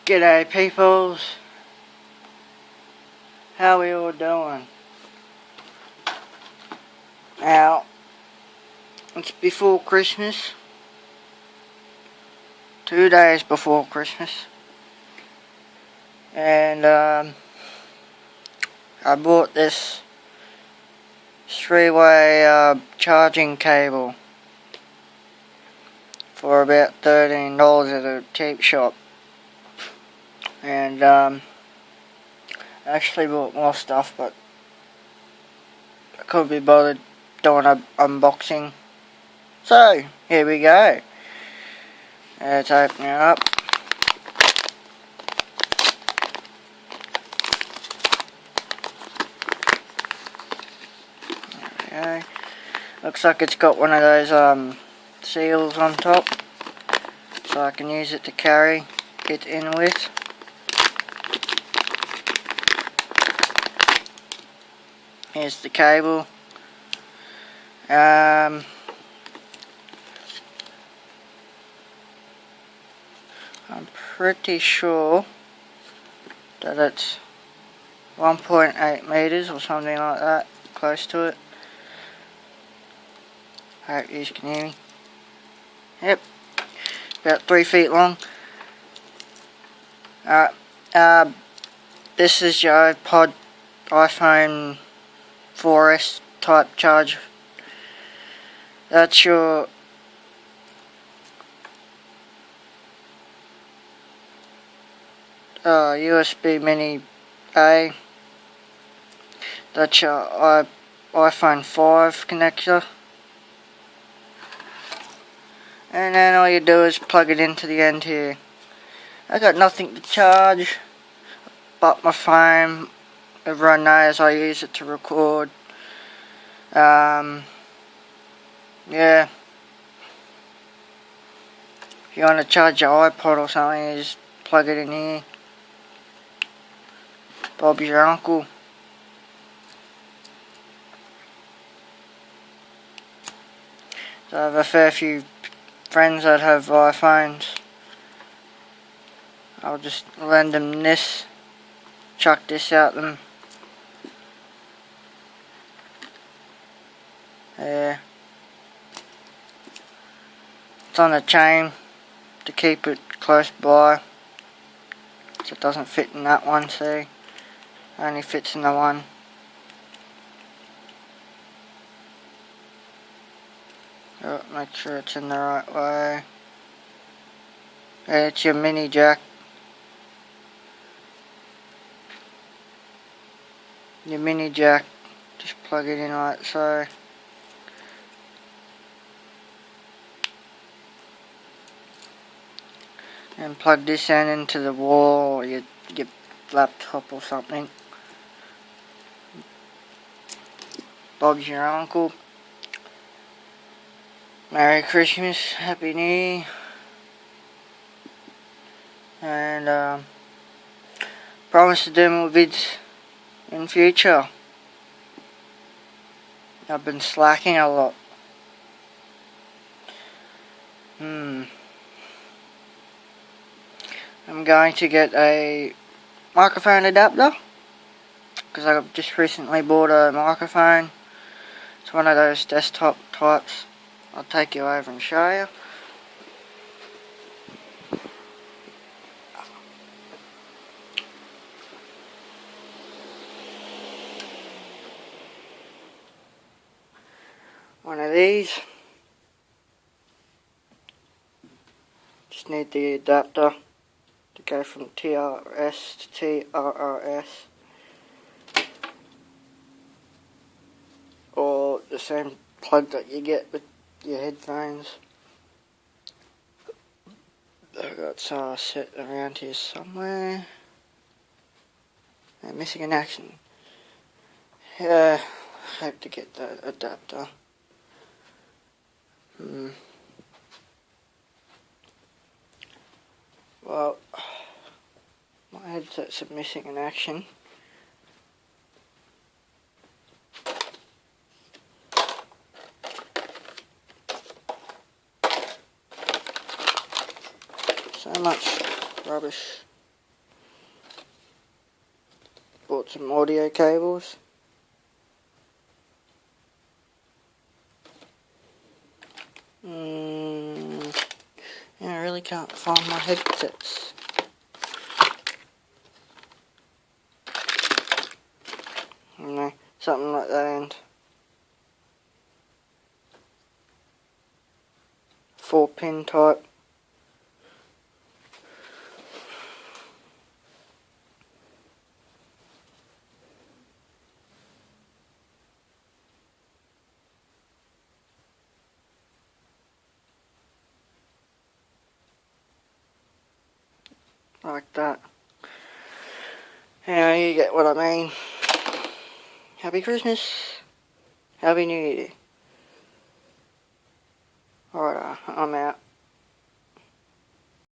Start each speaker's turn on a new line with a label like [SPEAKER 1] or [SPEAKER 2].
[SPEAKER 1] G'day peoples, how we all doing? Now, it's before Christmas, 2 days before Christmas, and I bought this 3-way charging cable for about $13 at a cheap shop. And I actually bought more stuff, but I couldn't be bothered doing an unboxing. So, here we go. Let's open it up. There we go. Looks like it's got one of those seals on top, so I can use it to carry it in with. Here's the cable. I'm pretty sure that it's 1.8 meters or something like that, close to it. I hope you can hear me. Yep, about 3 feet long. This is your iPhone 4S type charge. That's your USB Mini A. That's your iPhone 5 connector. And then all you do is plug it into the end here. I got nothing to charge but my phone. Everyone knows I use it to record. Yeah. If you want to charge your iPod or something, you just plug it in here. Bob's your uncle. So I have a fair few friends that have iPhones. I'll just lend them this. Chuck this out them. Yeah. It's on a chain to keep it close by, so it doesn't fit in that one, see? It only fits in the one. Oh, make sure it's in the right way. Yeah, it's your mini jack. Your mini jack, just plug it in like so. And plug this end into the wall or your laptop or something. Bob's your uncle. Merry Christmas, Happy New Year. And promise to do more vids in future. I've been slacking a lot. I'm going to get a microphone adapter, because I just recently bought a microphone. It's one of those desktop types. I'll take you over and show you. One of these. Just need the adapter to go from TRS to TRRS, or the same plug that you get with your headphones. I've got set around here somewhere. I'm missing an action. Yeah, I hope to get that adapter. Well, my headset's missing in action. So much rubbish. bought some audio cables. I really can't find my headsets. No, something like that end. 4-pin type. Like that. Anyway, you get what I mean. Happy Christmas. Happy New Year. Alright, I'm out.